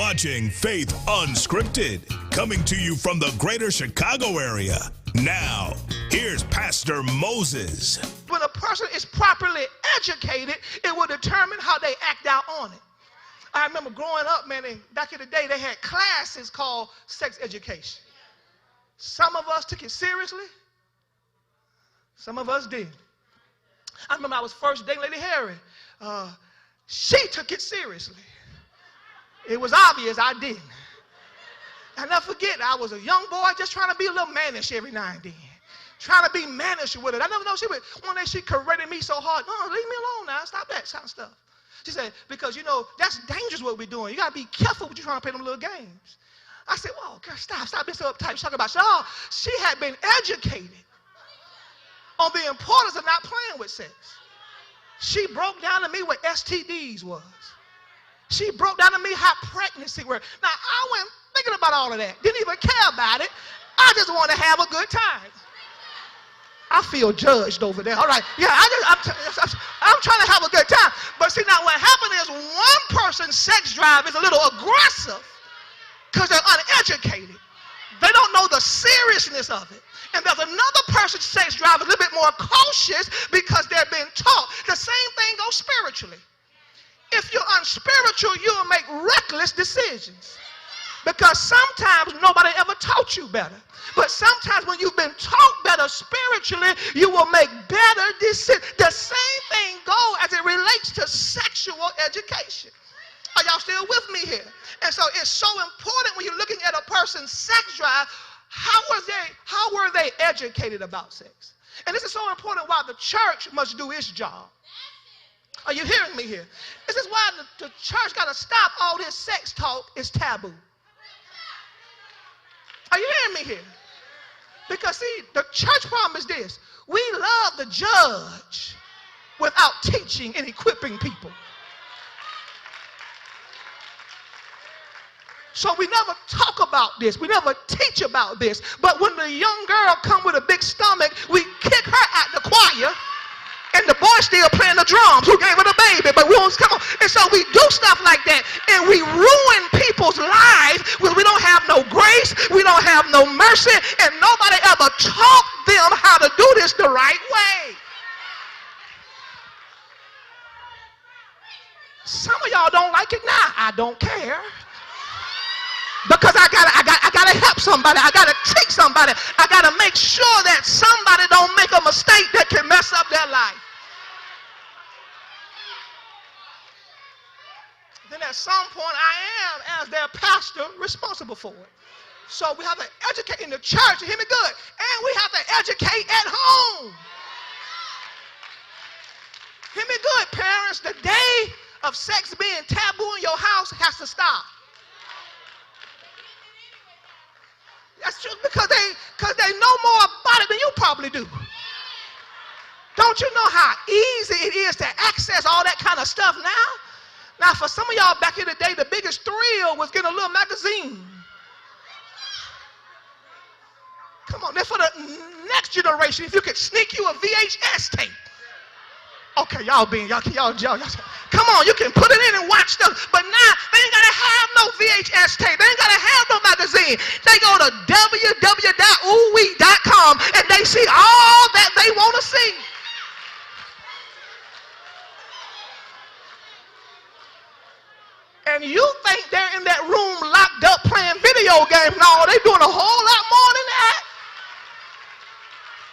watching Faith Unscripted, coming to you from the greater Chicago area. Now, here's Pastor Moses. When a person is properly educated, it will determine how they act out on it. I remember growing up, man, back in the day, they had classes called sex education. Some of us took it seriously. Some of us didn't. I remember I was first dating Lady Harry. She took it seriously. It was obvious I didn't. I'll never forget, I was a young boy just trying to be a little mannish every now and then. Trying to be mannish with it. I never know, one day she corrected me so hard. No, leave me alone now. Stop that kind of stuff. She said, because, that's dangerous what we're doing. You got to be careful when you're trying to play them little games. I said, well, girl, stop being so uptight. She's talking about, she had been educated on the importance of not playing with sex. She broke down to me what STDs was. She broke down to me how pregnancy worked. Now, I wasn't thinking about all of that. Didn't even care about it. I just wanted to have a good time. I feel judged over there. All right. Yeah, I'm trying to have a good time. But see, now what happened is one person's sex drive is a little aggressive because they're uneducated. They don't know the seriousness of it. And there's another person's sex drive is a little bit more cautious because they're being taught. The same thing goes spiritually. If you're unspiritual, you'll make reckless decisions. Because sometimes nobody ever taught you better. But sometimes when you've been taught better spiritually, you will make better decisions. The same thing goes as it relates to sexual education. Are y'all still with me here? And so it's so important when you're looking at a person's sex drive, how were they educated about sex? And this is so important why the church must do its job. Are you hearing me here? This is why the church got to stop all this sex talk. It's taboo. Are you hearing me here? Because see, the church problem is this. We love to judge without teaching and equipping people. So we never talk about this. We never teach about this. But when the young girl come with a big stomach, we kick her out the choir. And the boy still playing the drums. Who gave her the baby? But we won't come on. And so we do stuff like that. And we ruin people's lives when we don't have no grace. We don't have no mercy. And nobody ever taught them how to do this the right way. Some of y'all don't like it now. I don't care. Because I gotta help somebody. I gotta teach somebody. I gotta make sure that somebody don't make a mistake that can mess up their life. Then at some point I am, as their pastor, responsible for it. So we have to educate in the church, hear me good, and we have to educate at home. Hear me good, parents. The day of sex being taboo in your house has to stop. That's true, because they know more about it than you probably do. Don't you know how easy it is to access all that kind of stuff now? Now, for some of y'all back in the day, the biggest thrill was getting a little magazine. Come on, then for the next generation, if you could sneak you a VHS tape. Okay, y'all. Come on, you can put it in and watch stuff. But now, they ain't got to have no VHS tape. They ain't got to have no magazine. They go to www.oowe.com and they see all that they want to see. And you think they're in that room locked up playing video games. No, they're doing a whole lot more than that.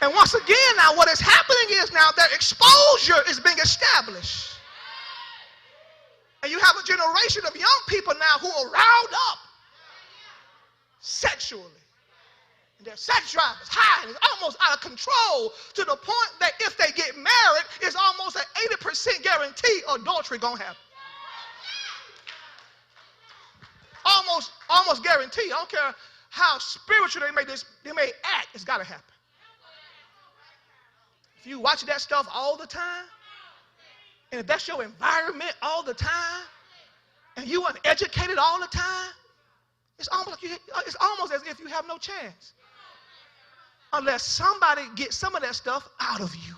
And once again, now what is happening is now their exposure is being established. And you have a generation of young people now who are riled up sexually. And their sex drive is high and it's almost out of control to the point that if they get married, it's almost an 80% guarantee adultery gonna happen. Almost guarantee. I don't care how spiritual they may act, it's gotta happen. If you watch that stuff all the time, and if that's your environment all the time, and you uneducated all the time, it's almost as if you have no chance. Unless somebody gets some of that stuff out of you.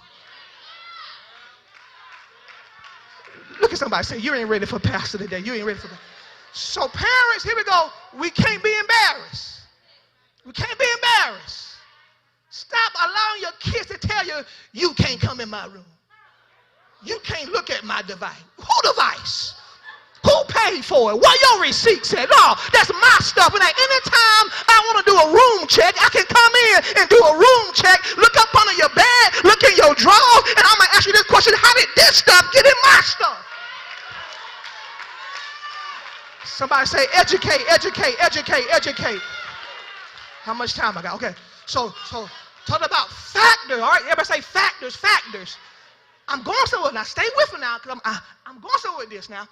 Look at somebody say, you ain't ready for pastor today. You ain't ready for that. So parents, here we go. We can't be embarrassed. We can't be embarrassed. Stop allowing your kids to tell you, you can't come in my room. You can't look at my device. Who device? Who paid for it? Where your receipt said? No, that's my stuff. And anytime I want to do a room check, I can come in and do a room check, look up under your bed, look in your drawers, and I'm going to ask you this question: how did this stuff get in my stuff? Somebody say, educate, educate, educate, educate. How much time I got? Okay. So talk about factors. All right, everybody say factors, factors. I'm going somewhere now. Stay with me now, because I'm going somewhere with this now.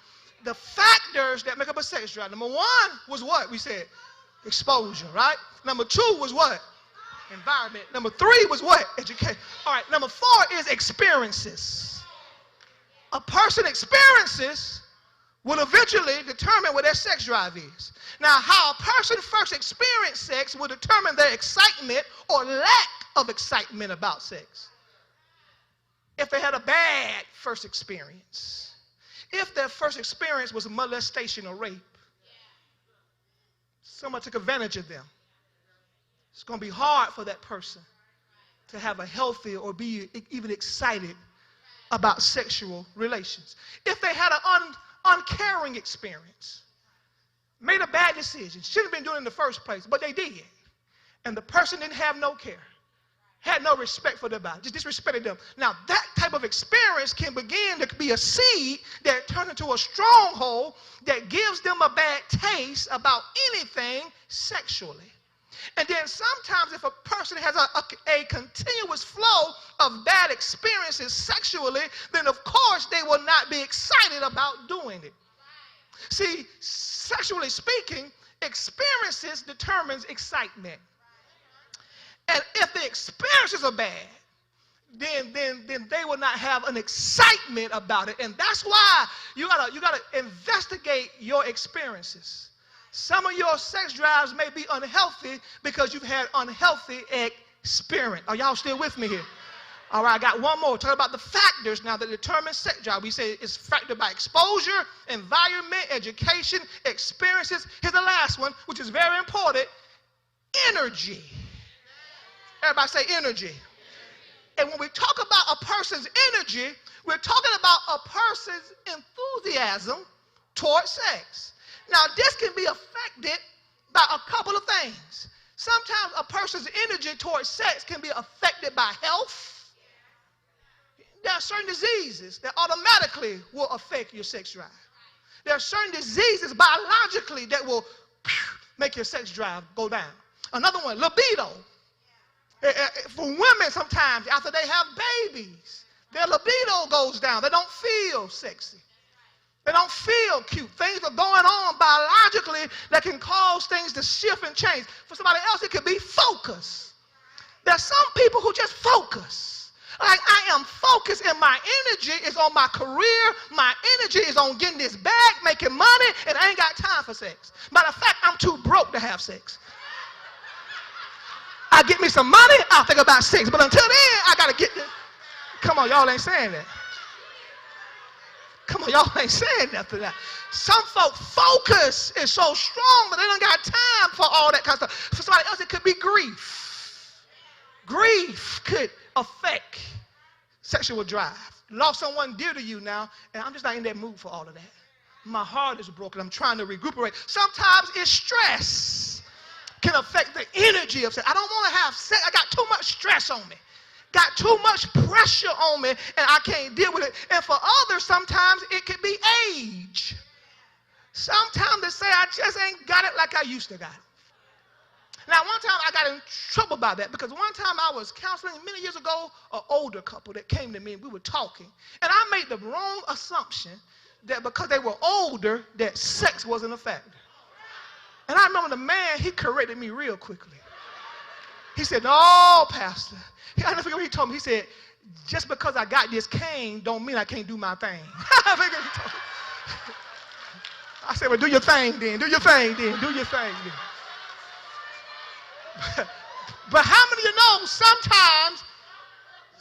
The factors that make up a sex drive. Number one was what? We said exposure, right? Number two was what? Environment. Number three was what? Education. All right, number four is experiences. A person experiences will eventually determine what their sex drive is. Now, how a person first experienced sex will determine their excitement or lack of excitement about sex. If they had a bad first experience, if their first experience was molestation or rape, someone took advantage of them, it's going to be hard for that person to have a healthy or be even excited about sexual relations. If they had an uncaring experience, made a bad decision, shouldn't have been doing it in the first place, but they did, and the person didn't have no care, had no respect for their body, just disrespected them. Now, that type of experience can begin to be a seed that turns into a stronghold that gives them a bad taste about anything sexually. And then sometimes if a person has a continuous flow of bad experiences sexually, then of course they will not be excited about doing it. See, sexually speaking, experiences determines excitement. And if the experiences are bad, then they will not have an excitement about it. And that's why you gotta investigate your experiences. Some of your sex drives may be unhealthy because you've had unhealthy experience. Are y'all still with me here? All right, I got one more. Talk about the factors now that determine sex drive. We say it's factored by exposure, environment, education, experiences. Here's the last one, which is very important: energy. Everybody say energy. And when we talk about a person's energy, we're talking about a person's enthusiasm towards sex. Now, this can be affected by a couple of things. Sometimes a person's energy towards sex can be affected by health. There are certain diseases that automatically will affect your sex drive. There are certain diseases biologically that will make your sex drive go down. Another one, libido. For women, sometimes after they have babies, their libido goes down. They don't feel sexy. They don't feel cute. Things are going on biologically that can cause things to shift and change. For somebody else, it could be focus. There are some people who just focus. Like, I am focused and my energy is on my career. My energy is on getting this bag, making money, and I ain't got time for sex. Matter of fact, I'm too broke to have sex. I get me some money, I'll think about sex. But until then, I got to get this. Come on, y'all ain't saying that. Come on, y'all ain't saying nothing. Some folk focus is so strong, but they don't got time for all that kind of stuff. For somebody else, it could be grief. Grief could affect sexual drive. Lost someone dear to you now, and I'm just not in that mood for all of that. My heart is broken. I'm trying to recuperate. Sometimes it's stress can affect the energy of sex. I don't want to have sex. I got too much stress on me. Got too much pressure on me, and I can't deal with it. And for others, sometimes it could be age. Sometimes they say, I just ain't got it like I used to got it. Now, one time I got in trouble by that, because one time I was counseling many years ago an older couple that came to me, and we were talking. And I made the wrong assumption that because they were older, that sex wasn't a factor. And I remember the man, he corrected me real quickly. He said, no, Pastor. I never forget what he told me. He said, just because I got this cane don't mean I can't do my thing. I said, well, do your thing then. Do your thing then. Do your thing then. But how many of you know sometimes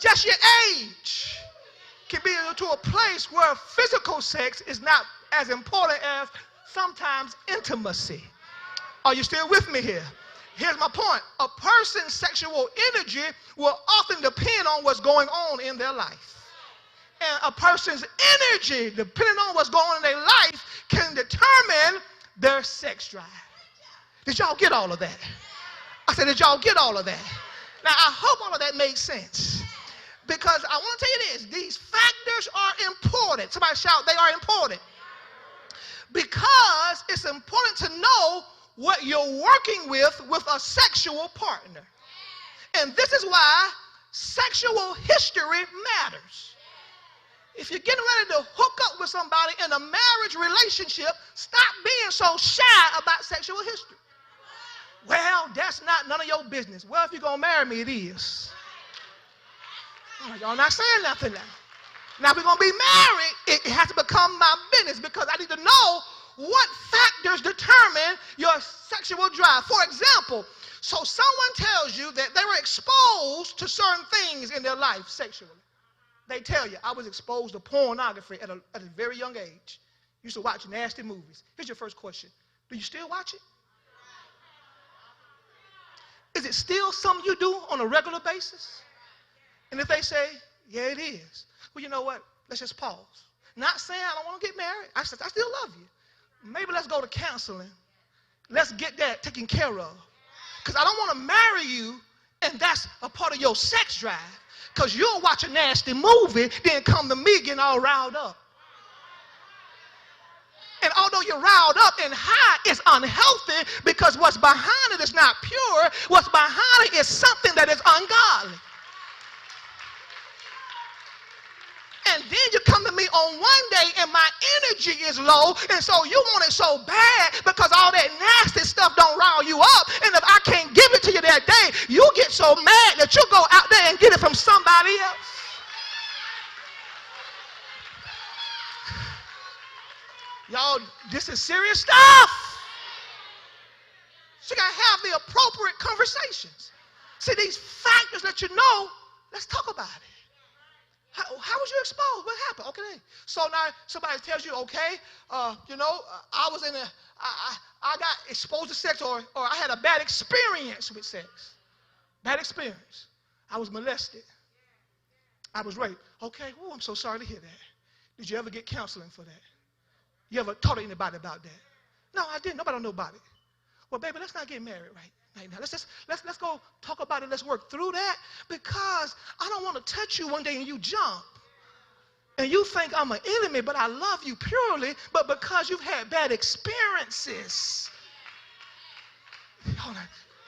just your age can be to a place where physical sex is not as important as sometimes intimacy. Are you still with me here? Here's my point. A person's sexual energy will often depend on what's going on in their life. And a person's energy, depending on what's going on in their life, can determine their sex drive. Did y'all get all of that? I said, did y'all get all of that? Now, I hope all of that made sense. Because I want to tell you this. These factors are important. Somebody shout, they are important. Because it's important to know what you're working with a sexual partner. And this is why sexual history matters. If you're getting ready to hook up with somebody in a marriage relationship, stop being so shy about sexual history. Well, that's not none of your business. Well, if you're going to marry me, it is. Oh, y'all not saying nothing now. Now, if we're going to be married, it has to become my business because I need to know what factors determine your sexual drive. For example, so someone tells you that they were exposed to certain things in their life sexually. They tell you, I was exposed to pornography at a very young age. Used to watch nasty movies. Here's your first question. Do you still watch it? Is it still something you do on a regular basis? And if they say, yeah, it is. Well, you know what? Let's just pause. Not saying I don't want to get married. I still love you. Maybe let's go to counseling. Let's get that taken care of. Because I don't want to marry you and that's a part of your sex drive. Because you'll watch a nasty movie, then come to me getting all riled up. And although you're riled up and high, it's unhealthy because what's behind it is not pure. What's behind it is something that is ungodly. And then you come to me on one day and my energy is low, and so you want it so bad because all that nasty stuff don't rile you up. And if I can't give it to you that day, you get so mad that you go out there and get it from somebody else. Y'all, this is serious stuff. So you got to have the appropriate conversations. See, these factors that you know, let's talk about it. How was you exposed? What happened? Okay. So now somebody tells you, okay, I was I got exposed to sex or I had a bad experience with sex. Bad experience. I was molested. I was raped. Okay, oh, I'm so sorry to hear that. Did you ever get counseling for that? You ever talk to anybody about that? No, I didn't. Nobody know about it. Well, baby, let's not get married right now. Let's go talk about it. Let's work through that because I don't want to touch you one day and you jump and you think I'm an enemy, but I love you purely, but because you've had bad experiences.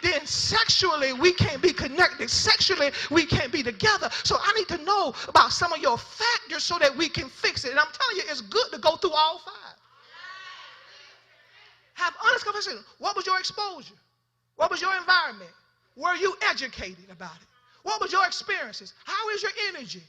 Then sexually we can't be connected. Sexually we can't be together. So I need to know about some of your factors so that we can fix it. And I'm telling you, it's good to go through all five. Have honest conversation. What was your exposure? What was your environment? Were you educated about it? What was your experiences? How is your energy?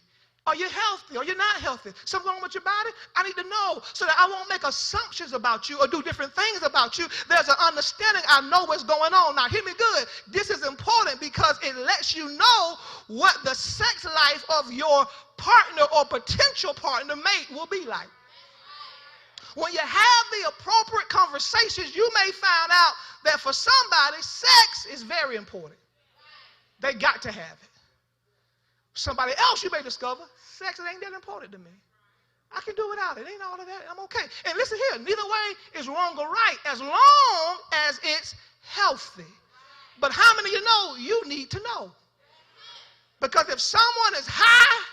Are you healthy? Are you not healthy? Something wrong with your body? I need to know so that I won't make assumptions about you or do different things about you. There's an understanding. I know what's going on. Now, hear me good. This is important because it lets you know what the sex life of your partner or potential partner mate will be like. When you have the appropriate conversations, you may find out that for somebody, sex is very important. They got to have it. Somebody else you may discover, sex ain't that important to me. I can do without it. Ain't all of that. I'm okay. And listen here, neither way is wrong or right as long as it's healthy. But how many of you know you need to know? Because if someone is high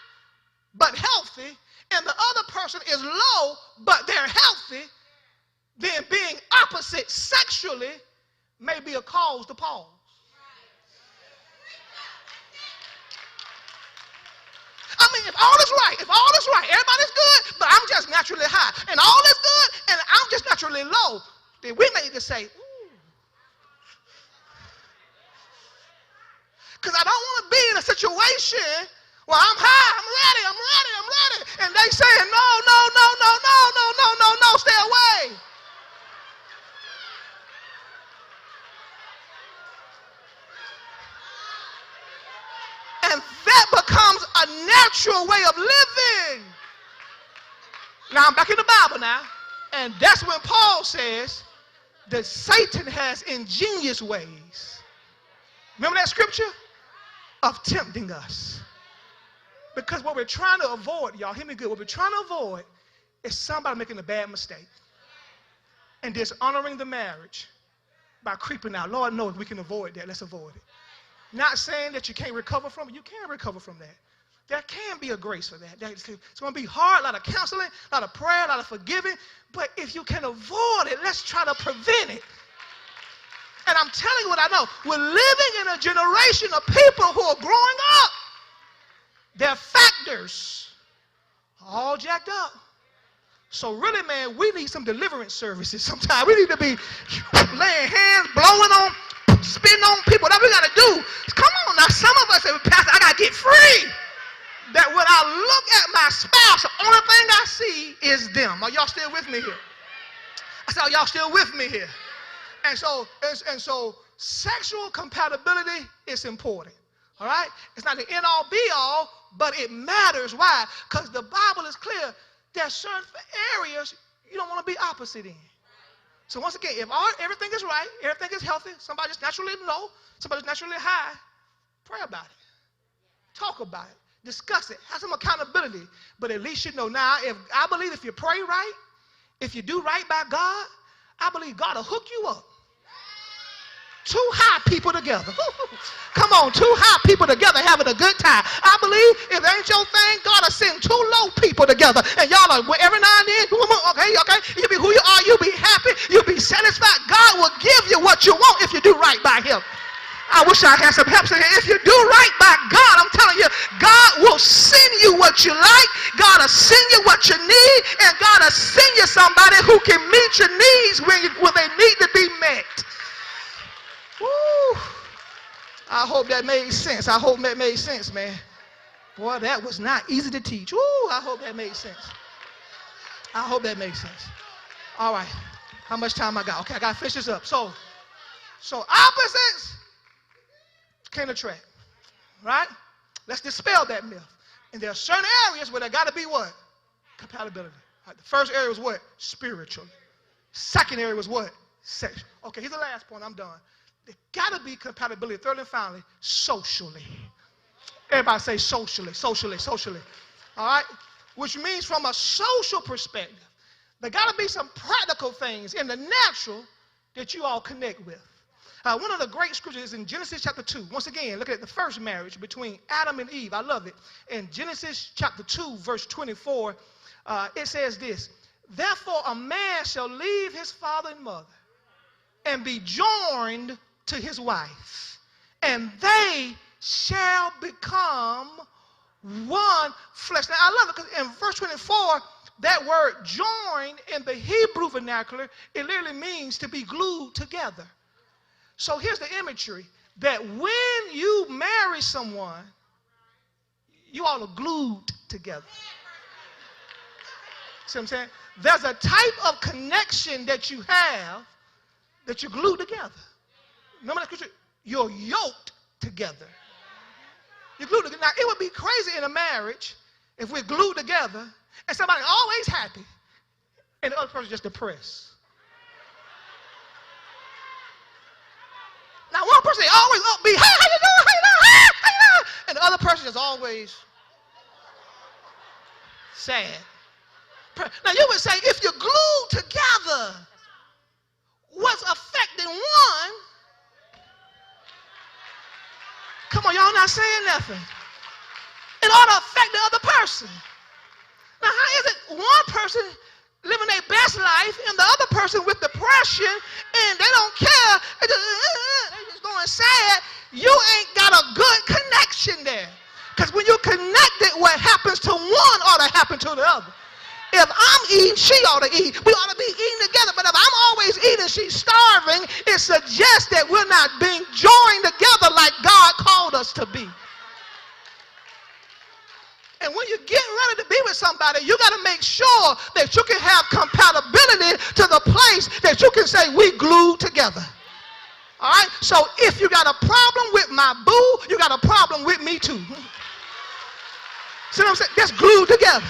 but healthy and the other person is low but they're healthy, then being opposite sexually may be a cause to pause. I mean, if all is right, everybody's good, but I'm just naturally high, and all is good, and I'm just naturally low, then we may just say, ooh. Because I don't want to be in a situation where I'm high, I'm ready, and they saying, no, stay away. And that becomes a natural way of living. Now, I'm back in the Bible now. And that's when Paul says that Satan has ingenious ways. Remember that scripture? Of tempting us. Because what we're trying to avoid, y'all hear me good, what we're trying to avoid is somebody making a bad mistake and dishonoring the marriage by creeping out. Lord knows we can avoid that. Let's avoid it. Not saying that you can't recover from it. You can recover from that. There can be a grace for that. It's going to be hard, a lot of counseling, a lot of prayer, a lot of forgiving. But if you can avoid it, let's try to prevent it. And I'm telling you what I know. We're living in a generation of people who are growing up. Their factors are all jacked up. So really, man, we need some deliverance services sometimes. We need to be laying hands, blowing on, spitting on people. That's what we got to do. Come on now. Some of us say, Pastor, I got to get free. That when I look at my spouse, the only thing I see is them. Are y'all still with me here? I said, are y'all still with me here? And so sexual compatibility is important. All right? It's not the end-all, be-all, but it matters. Why? Because the Bible is clear. There are certain areas you don't want to be opposite in. So once again, if everything is right, everything is healthy, somebody's naturally low, somebody's naturally high, pray about it. Talk about it. Discuss it. Have some accountability. But at least you know now, I believe if you pray right, if you do right by God, I believe God will hook you up. Two high people together. Come on, two high people together having a good time. I believe if it ain't your thing, God will send two low people together. And y'all are every now and then, okay, you be who you are, you be happy, you be satisfied. God will give you what you want if you do right by him. I wish I had some help. If you do right by God, I'm telling you, God will send you what you like. God will send you what you need. And God will send you somebody who can meet your needs when they need to be met. Woo. I hope that made sense. I hope that made sense, man. Boy, that was not easy to teach. Woo, I hope that made sense. I hope that made sense. All right. How much time I got? Okay, I got to finish this up. So opposites can attract, right? Let's dispel that myth. And there are certain areas where there got to be what? Compatibility. Right, the first area was what? Spiritual. Second area was what? Sexual. Okay, here's the last point. I'm done. There got to be compatibility. Third and finally, socially. Everybody say socially, socially, socially. All right? Which means from a social perspective, there got to be some practical things in the natural that you all connect with. One of the great scriptures is in Genesis chapter 2. Once again, look at the first marriage between Adam and Eve. I love it. In Genesis chapter 2, verse 24, it says this: therefore a man shall leave his father and mother and be joined to his wife, and they shall become one flesh. Now, I love it because in verse 24, that word join in the Hebrew vernacular, it literally means to be glued together. So here's the imagery, that when you marry someone, you all are glued together. See what I'm saying? There's a type of connection that you have that you're glued together. Remember that scripture? You're yoked together. You're glued together. Now, it would be crazy in a marriage if we're glued together and somebody's always happy and the other person's just depressed. Now, one person always upbeat, hey, how you doing? How you doing? Hey, how you doing? And the other person is always sad. Now, you would say, if you're glued together, what's affecting one? Come on, y'all not saying nothing. It ought to affect the other person. Now, how is it one person living their best life and the other person with depression and they don't care? They're just going sad. You ain't got a good connection there. Because when you connect it, what happens to one ought to happen to the other. If I'm eating, she ought to eat. We ought to be eating together. But if I'm always eating, she's starving, it suggests that we're not being joined together like God called us to be. And when you get ready to be with somebody, you got to make sure that you can have compatibility to the place that you can say, we glued together. All right? So if you got a problem with my boo, you got a problem with me too. See what I'm saying? That's glued together.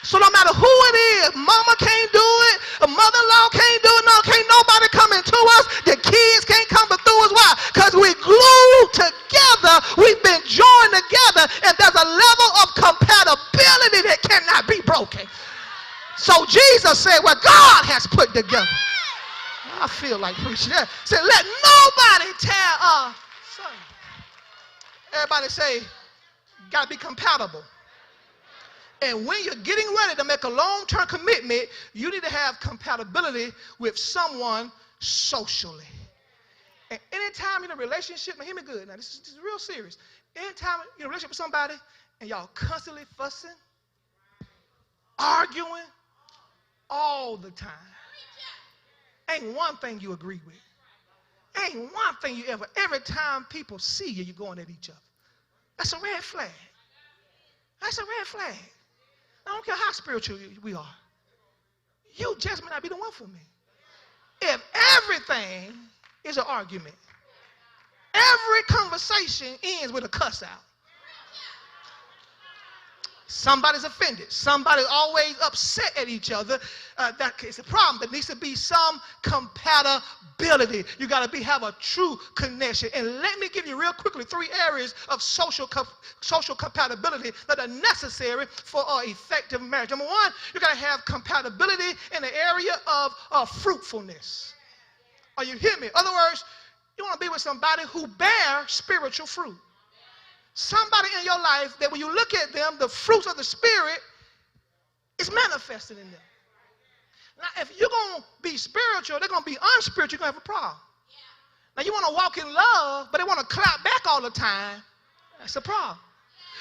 So no matter who it is, mama can't do it, a mother-in-law can't do it, no, can't nobody come into us, the kids can't come through us. Why? Because we glued together, we've been joined together, and there's a level of compatibility that cannot be broken. So Jesus said, what God has put together. I feel like preaching that. Said, let nobody tear us asunder. Everybody say, gotta be compatible. And when you're getting ready to make a long-term commitment, you need to have compatibility with someone socially. And anytime you're in a relationship, now hear me good, now this is real serious. Anytime you're in a relationship with somebody and y'all constantly fussing, arguing all the time, ain't one thing you agree with. Ain't one thing you every time people see you, you're going at each other. That's a red flag. That's a red flag. I don't care how spiritual we are. You just may not be the one for me. If everything is an argument, every conversation ends with a cuss out. Somebody's offended. Somebody's always upset at each other. That's a problem. There needs to be some compatibility. You got to have a true connection. And let me give you real quickly 3 areas of social compatibility that are necessary for an effective marriage. Number 1, you got to have compatibility in the area of fruitfulness. Are you hearing me? In other words, you want to be with somebody who bears spiritual fruit. Somebody in your life that when you look at them, the fruits of the Spirit is manifested in them. Now, if you're going to be spiritual, they're going to be unspiritual, you're going to have a problem. Now, you want to walk in love, but they want to clap back all the time. That's a problem.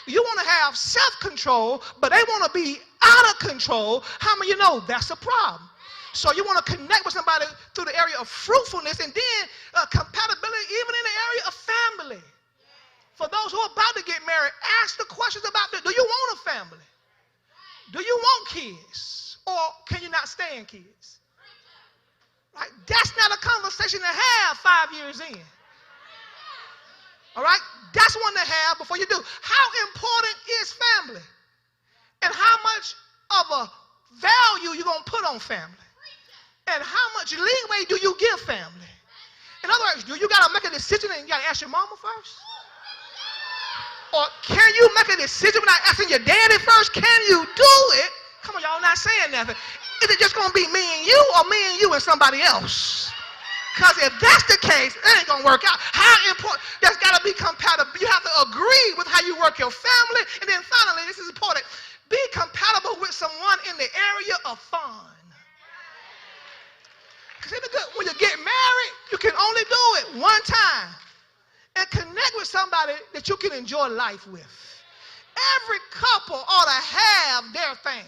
You want to have self-control, but they want to be out of control. How many of you know that's a problem? So you want to connect with somebody through the area of fruitfulness, and then compatibility even in the area of family. For those who are about to get married, ask the questions about this. Do you want a family? Do you want kids? Or can you not stand kids? Right? That's not a conversation to have 5 years in. All right? That's one to have before you do. How important is family? And how much of a value you're going to put on family? And how much leeway do you give family? In other words, do you got to make a decision and you got to ask your mama first? Or can you make a decision without asking your daddy first? Can you do it? Come on, y'all not saying nothing. Is it just going to be me and you, or me and you and somebody else? Because if that's the case, it ain't going to work out. How important? There's got to be compatible. You have to agree with how you work your family. And then finally, this is important, be compatible with someone in the area of fun. Because when you get married, you can only do it one time. And connect with somebody that you can enjoy life with. Every couple ought to have their thing.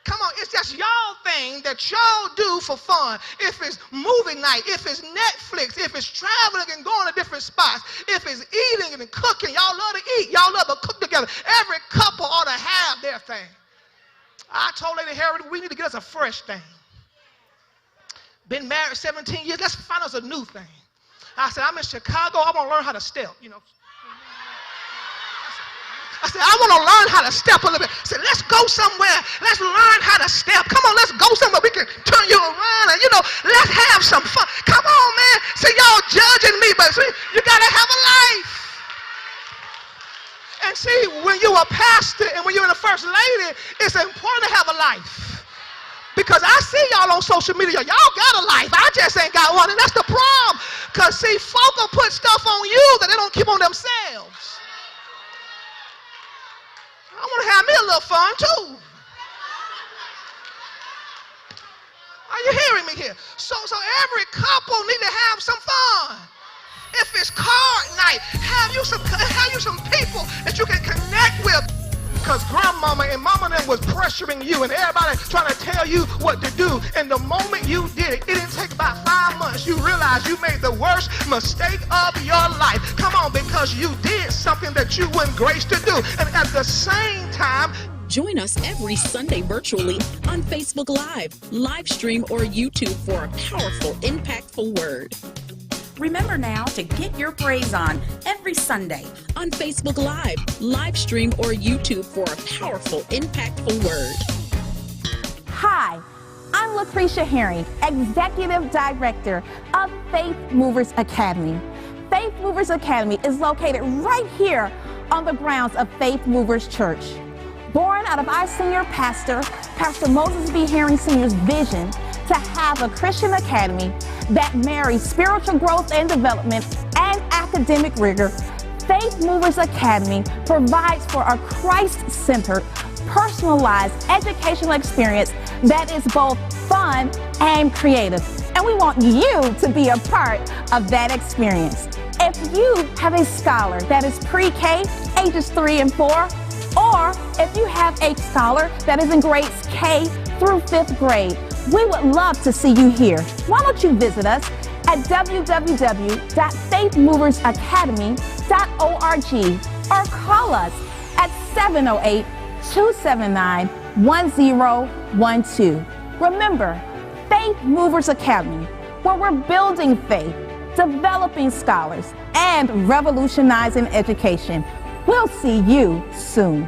Come on, it's just y'all thing that y'all do for fun. If it's movie night, if it's Netflix, if it's traveling and going to different spots, if it's eating and cooking, y'all love to eat, y'all love to cook together. Every couple ought to have their thing. I told Lady Harriet, we need to get us a fresh thing. Been married 17 years, let's find us a new thing. I said, I'm in Chicago, I want to learn how to step, you know. I said, I want to learn how to step a little bit. I said, let's go somewhere. Let's learn how to step. Come on, let's go somewhere. We can turn you around and, let's have some fun. Come on, man. See, y'all judging me, but see, you got to have a life. And see, when you're a pastor and when you're in a first lady, it's important to have a life. Because I see y'all on social media. Y'all got a life. I just ain't got one. And that's the problem. Because, see, folk will put stuff on you that they don't keep on themselves. I want to have me a little fun, too. Are you hearing me here? So every couple need to have some fun. If it's card night, have you some people that you can connect with. Because grandmama and mama then was pressuring you and everybody trying to tell you what to do. And the moment you did it, it didn't take about 5 months. You realized you made the worst mistake of your life. Come on, because you did something that you weren't graced to do. And at the same time, join us every Sunday virtually on Facebook Live, live stream, or YouTube for a powerful, impactful word. Remember now to get your praise on every Sunday on Facebook Live, live stream, or YouTube for a powerful, impactful word. Hi, I'm Lucretia Herring, Executive Director of Faith Movers Academy. Faith Movers Academy is located right here on the grounds of Faith Movers Church. Born out of our senior pastor, Pastor Moses B. Herring Sr.'s vision to have a Christian academy that marries spiritual growth and development and academic rigor, Faith Movers Academy provides for a Christ-centered, personalized educational experience that is both fun and creative. And we want you to be a part of that experience. If you have a scholar that is pre-K, ages 3 and 4, or if you have a scholar that is in grades K through 5th grade, we would love to see you here. Why don't you visit us at www.faithmoversacademy.org or call us at 708-279-1012. Remember, Faith Movers Academy, where we're building faith, developing scholars, and revolutionizing education. We'll see you soon.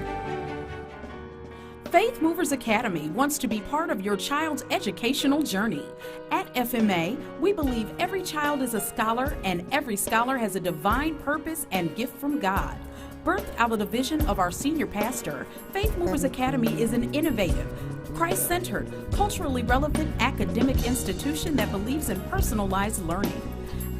Faith Movers Academy wants to be part of your child's educational journey. At FMA, we believe every child is a scholar and every scholar has a divine purpose and gift from God. Birthed out of the vision of our senior pastor, Faith Movers Academy is an innovative, Christ-centered, culturally relevant academic institution that believes in personalized learning.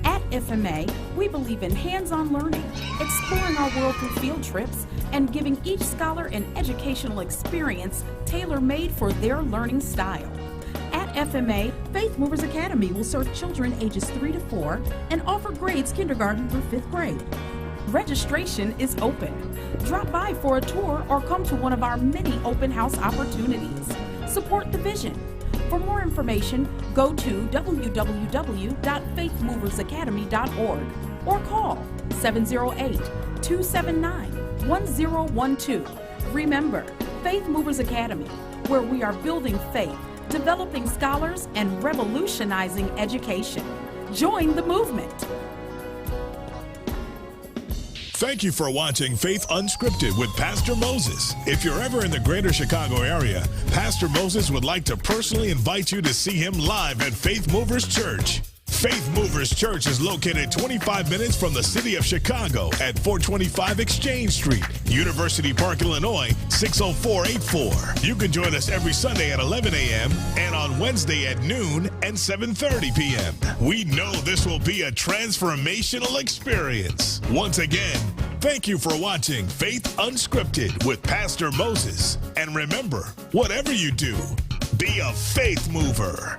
At FMA, we believe in hands-on learning, exploring our world through field trips, and giving each scholar an educational experience tailor-made for their learning style. At FMA, Faith Movers Academy will serve children ages 3 to 4 and offer grades kindergarten through 5th grade. Registration is open. Drop by for a tour or come to one of our many open house opportunities. Support the vision. For more information, go to www.faithmoversacademy.org or call 708-279-1012. Remember, Faith Movers Academy, where we are building faith, developing scholars, and revolutionizing education. Join the movement. Thank you for watching Faith Unscripted with Pastor Moses. If you're ever in the greater Chicago area, Pastor Moses would like to personally invite you to see him live at Faith Movers Church. Faith Movers Church is located 25 minutes from the city of Chicago at 425 Exchange Street, University Park, Illinois, 60484. You can join us every Sunday at 11 a.m. and on Wednesday at noon and 7:30 p.m. We know this will be a transformational experience. Once again, thank you for watching Faith Unscripted with Pastor Moses. And remember, whatever you do, be a faith mover.